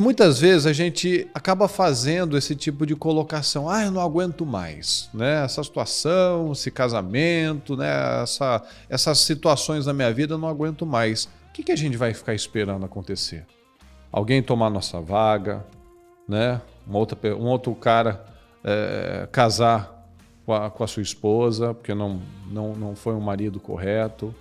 Muitas vezes a gente acaba fazendo esse tipo de colocação, eu não aguento mais, né? Essa situação, esse casamento, né? Essas situações na minha vida eu não aguento mais. O que a gente vai ficar esperando acontecer? Alguém tomar nossa vaga, né? Um outro cara casar com a sua esposa, porque não foi um marido correto,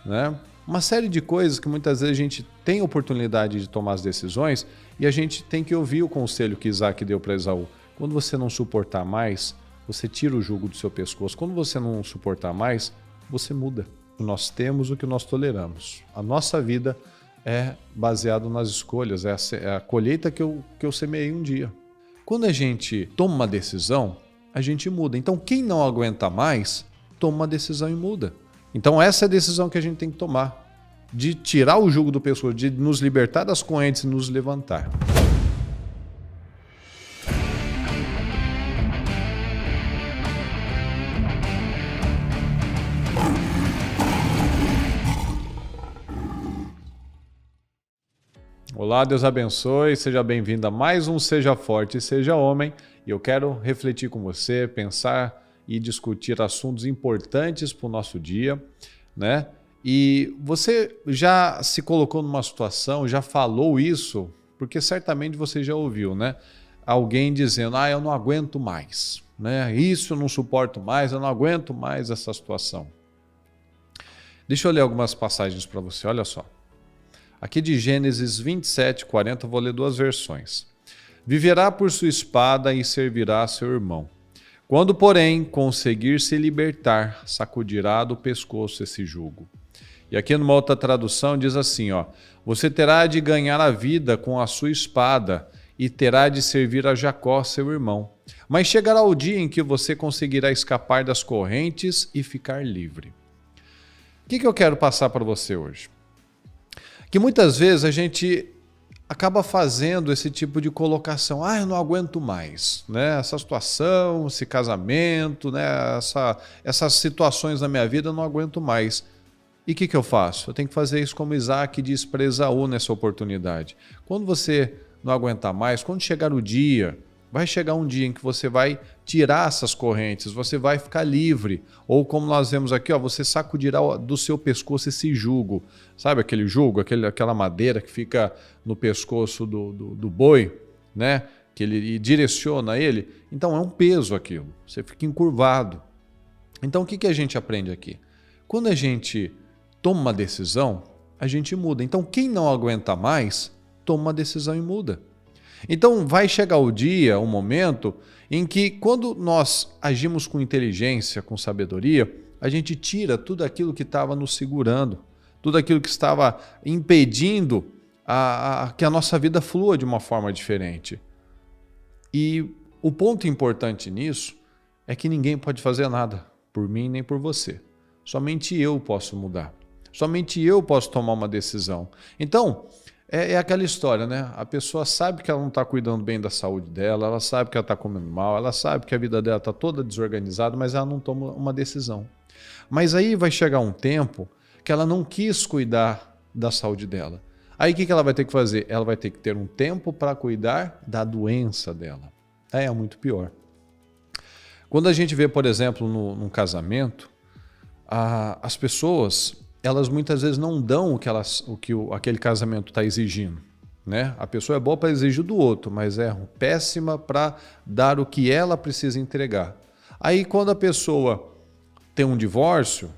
né? Uma série de coisas que muitas vezes a gente tem oportunidade de tomar as decisões e a gente tem que ouvir o conselho que Isaac deu para Esaú. Quando você não suportar mais, você tira o jugo do seu pescoço. Quando você não suportar mais, você muda. Nós temos o que nós toleramos. A nossa vida é baseada nas escolhas, é a colheita que eu semeei um dia. Quando a gente toma uma decisão, a gente muda. Então, quem não aguenta mais, toma uma decisão e muda. Então essa é a decisão que a gente tem que tomar, de tirar o jugo do pescoço, de nos libertar das correntes e nos levantar. Olá, Deus abençoe, seja bem-vindo a mais um Seja Forte e Seja Homem. E eu quero refletir com você, pensar e discutir assuntos importantes para o nosso dia, né? E você já se colocou numa situação, já falou isso, porque certamente você já ouviu, né? Alguém dizendo, eu não aguento mais, né? Isso eu não suporto mais, eu não aguento mais essa situação. Deixa eu ler algumas passagens para você, olha só. Aqui de Gênesis 27, 40, eu vou ler duas versões. Viverá por sua espada e servirá a seu irmão. Quando, porém, conseguir se libertar, sacudirá do pescoço esse jugo. E aqui numa outra tradução diz assim, você terá de ganhar a vida com a sua espada e terá de servir a Jacó, seu irmão. Mas chegará o dia em que você conseguirá escapar das correntes e ficar livre. O que eu quero passar para você hoje? Que muitas vezes a gente acaba fazendo esse tipo de colocação, eu não aguento mais, né? Essa situação, esse casamento, né? Essas situações na minha vida eu não aguento mais. E o que eu faço? Eu tenho que fazer isso como Isaac diz para Esaú nessa oportunidade. Quando você não aguentar mais, quando chegar o dia, vai chegar um dia em que você vai tirar essas correntes, você vai ficar livre. Ou como nós vemos aqui, você sacudirá do seu pescoço esse jugo. Sabe aquele jugo, aquela madeira que fica no pescoço do boi, né? Que ele direciona ele. Então é um peso aquilo, você fica encurvado. Então o que a gente aprende aqui? Quando a gente toma uma decisão, a gente muda. Então quem não aguenta mais, toma uma decisão e muda. Então vai chegar o dia, o momento, em que quando nós agimos com inteligência, com sabedoria, a gente tira tudo aquilo que estava nos segurando, tudo aquilo que estava impedindo que a nossa vida flua de uma forma diferente. E o ponto importante nisso é que ninguém pode fazer nada por mim nem por você. Somente eu posso mudar. Somente eu posso tomar uma decisão. Então, é aquela história, né? A pessoa sabe que ela não está cuidando bem da saúde dela, ela sabe que ela está comendo mal, ela sabe que a vida dela está toda desorganizada, mas ela não toma uma decisão. Mas aí vai chegar um tempo que ela não quis cuidar da saúde dela. Aí o que ela vai ter que fazer? Ela vai ter que ter um tempo para cuidar da doença dela. É muito pior. Quando a gente vê, por exemplo, num casamento, as pessoas, elas muitas vezes não dão o que aquele casamento está exigindo, né? A pessoa é boa para exigir do outro, mas é péssima para dar o que ela precisa entregar. Aí quando a pessoa tem um divórcio,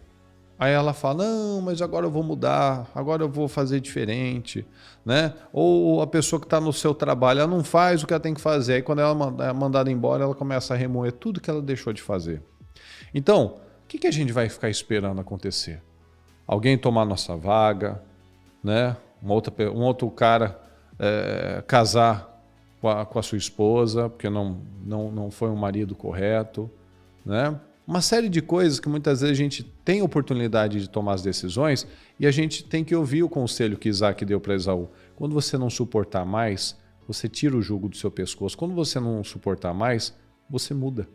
aí ela fala, não, mas agora eu vou mudar, agora eu vou fazer diferente, né? Ou a pessoa que está no seu trabalho, ela não faz o que ela tem que fazer, aí quando ela é mandada embora, ela começa a remoer tudo que ela deixou de fazer. Então, o que a gente vai ficar esperando acontecer? Alguém tomar nossa vaga, né? Um outro cara casar com a sua esposa, porque não foi um marido correto, né? Uma série de coisas que muitas vezes a gente tem oportunidade de tomar as decisões e a gente tem que ouvir o conselho que Isaac deu para Esaú. Quando você não suportar mais, você tira o jugo do seu pescoço. Quando você não suportar mais, você muda.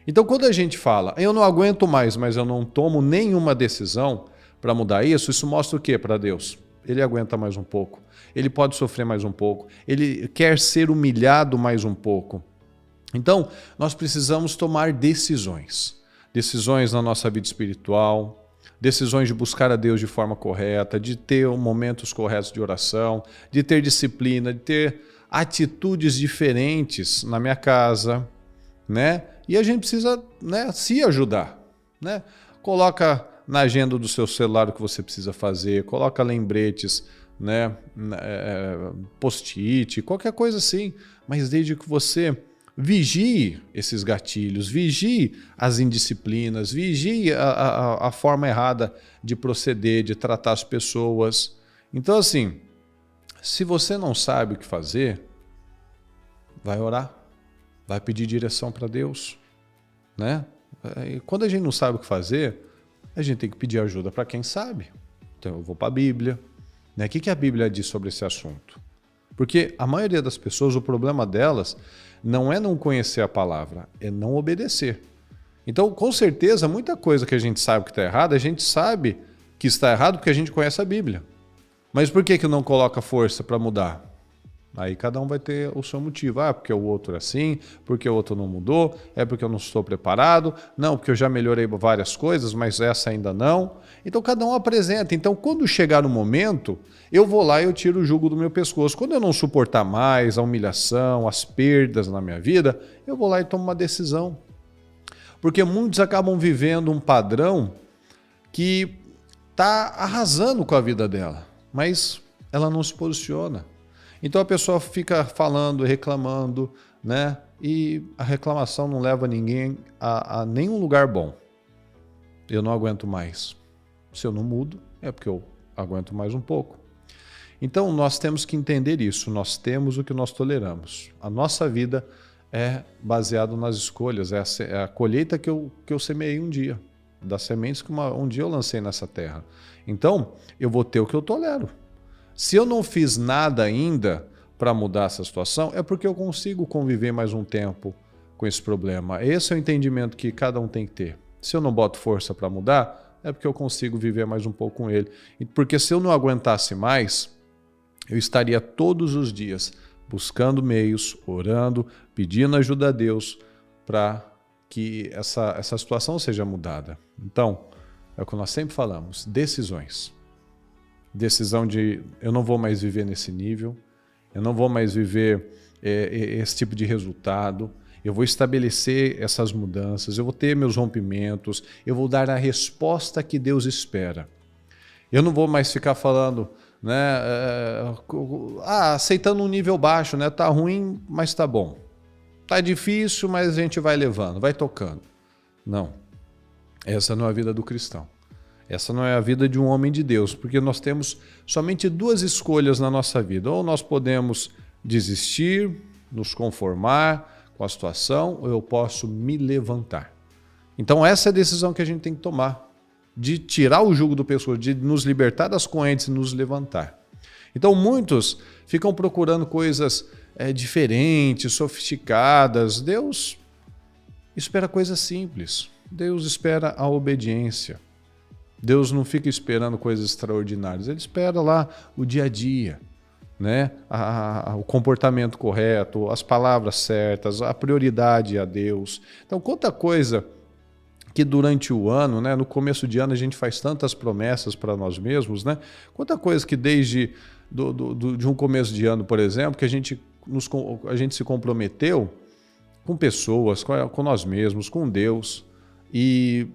Então quando a gente fala, eu não aguento mais, mas eu não tomo nenhuma decisão para mudar isso, isso mostra o que para Deus? ele aguenta mais um pouco. Ele pode sofrer mais um pouco. Ele quer ser humilhado mais um pouco. Então, nós precisamos tomar decisões. Decisões na nossa vida espiritual, decisões de buscar a Deus de forma correta, de ter momentos corretos de oração, de ter disciplina, de ter atitudes diferentes na minha casa, né? E a gente precisa, né, se ajudar, né? Coloca na agenda do seu celular o que você precisa fazer, coloca lembretes, né, post-it, qualquer coisa assim, mas desde que você vigie esses gatilhos, vigie as indisciplinas, vigie a forma errada de proceder, de tratar as pessoas. Então, assim, se você não sabe o que fazer, vai orar, vai pedir direção para Deus, né? E quando a gente não sabe o que fazer, a gente tem que pedir ajuda para quem sabe. Então eu vou para a Bíblia, né? O que a Bíblia diz sobre esse assunto? Porque a maioria das pessoas, o problema delas não é não conhecer a palavra, é não obedecer. Então, com certeza, muita coisa que a gente sabe que está errada, a gente sabe que está errado porque a gente conhece a Bíblia. Mas por que não coloca força para mudar? Aí cada um vai ter o seu motivo. Ah, porque o outro é assim, porque o outro não mudou, é porque eu não estou preparado, não, porque eu já melhorei várias coisas, mas essa ainda não. Então cada um apresenta. Então quando chegar o momento, eu vou lá e eu tiro o jugo do meu pescoço. Quando eu não suportar mais a humilhação, as perdas na minha vida, eu vou lá e tomo uma decisão. Porque muitos acabam vivendo um padrão que está arrasando com a vida dela, mas ela não se posiciona. Então a pessoa fica falando, reclamando, né? E a reclamação não leva ninguém a nenhum lugar bom. Eu não aguento mais. Se eu não mudo, é porque eu aguento mais um pouco. Então nós temos que entender isso. Nós temos o que nós toleramos. A nossa vida é baseada nas escolhas. É a colheita que eu semeei um dia. Das sementes que um dia eu lancei nessa terra. Então eu vou ter o que eu tolero. Se eu não fiz nada ainda para mudar essa situação, é porque eu consigo conviver mais um tempo com esse problema. Esse é o entendimento que cada um tem que ter. Se eu não boto força para mudar, é porque eu consigo viver mais um pouco com ele. Porque se eu não aguentasse mais, eu estaria todos os dias buscando meios, orando, pedindo ajuda a Deus para que essa situação seja mudada. Então, é o que nós sempre falamos, decisões. Decisão de eu não vou mais viver nesse nível, eu não vou mais viver esse tipo de resultado, eu vou estabelecer essas mudanças, eu vou ter meus rompimentos, eu vou dar a resposta que Deus espera. Eu não vou mais ficar falando, né, aceitando um nível baixo, né, tá ruim, mas tá bom. Tá difícil, mas a gente vai levando, vai tocando. Não, essa não é a vida do cristão. Essa não é a vida de um homem de Deus, porque nós temos somente duas escolhas na nossa vida. Ou nós podemos desistir, nos conformar com a situação, ou eu posso me levantar. Então essa é a decisão que a gente tem que tomar, de tirar o jugo do pescoço, de nos libertar das correntes e nos levantar. Então muitos ficam procurando coisas diferentes, sofisticadas. Deus espera coisas simples. Deus espera a obediência. Deus não fica esperando coisas extraordinárias, Ele espera lá o dia a dia, né? O comportamento correto, as palavras certas, a prioridade a Deus. Então, quanta coisa que durante o ano, né, no começo de ano a gente faz tantas promessas para nós mesmos, né? Quanta coisa que desde de um começo de ano, por exemplo, que a gente se comprometeu com pessoas, com nós mesmos, com Deus, e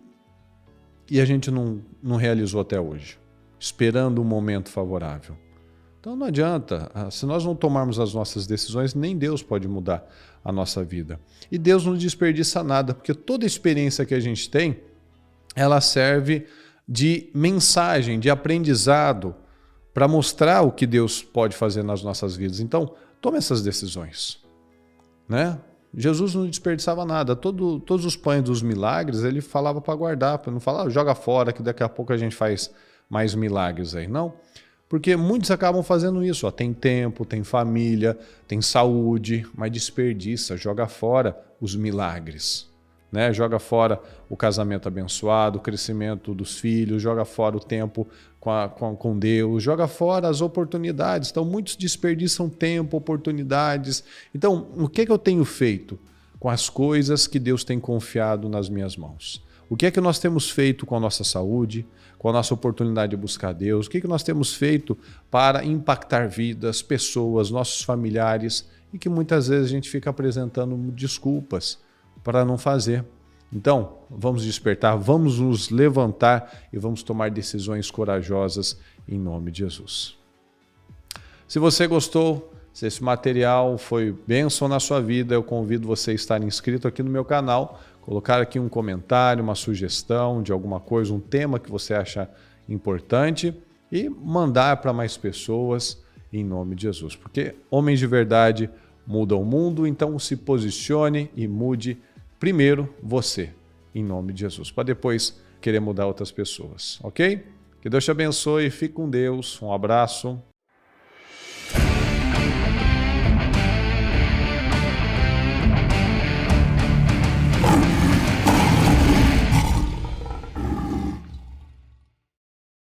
a gente não realizou até hoje, esperando um momento favorável. Então não adianta, se nós não tomarmos as nossas decisões, nem Deus pode mudar a nossa vida. E Deus não desperdiça nada, porque toda experiência que a gente tem, ela serve de mensagem, de aprendizado, para mostrar o que Deus pode fazer nas nossas vidas. Então, tome essas decisões, né? Jesus não desperdiçava nada. Todos os pães dos milagres, ele falava para guardar, para não falar, joga fora que daqui a pouco a gente faz mais milagres aí. Não, porque muitos acabam fazendo isso. Tem tempo, tem família, tem saúde, mas desperdiça, joga fora os milagres, né? Joga fora o casamento abençoado, o crescimento dos filhos, joga fora o tempo com Deus, joga fora as oportunidades. Então, muitos desperdiçam tempo, oportunidades. Então, o que eu tenho feito com as coisas que Deus tem confiado nas minhas mãos? O que é que nós temos feito com a nossa saúde, com a nossa oportunidade de buscar Deus? O que é que nós temos feito para impactar vidas, pessoas, nossos familiares, e que muitas vezes a gente fica apresentando desculpas para não fazer? Então, vamos despertar, vamos nos levantar e vamos tomar decisões corajosas em nome de Jesus. Se você gostou, se esse material foi bênção na sua vida, eu convido você a estar inscrito aqui no meu canal, colocar aqui um comentário, uma sugestão de alguma coisa, um tema que você acha importante e mandar para mais pessoas em nome de Jesus. Porque homens de verdade mudam o mundo, então se posicione e mude primeiro você, em nome de Jesus, para depois querer mudar outras pessoas, ok? Que Deus te abençoe, fique com Deus, um abraço.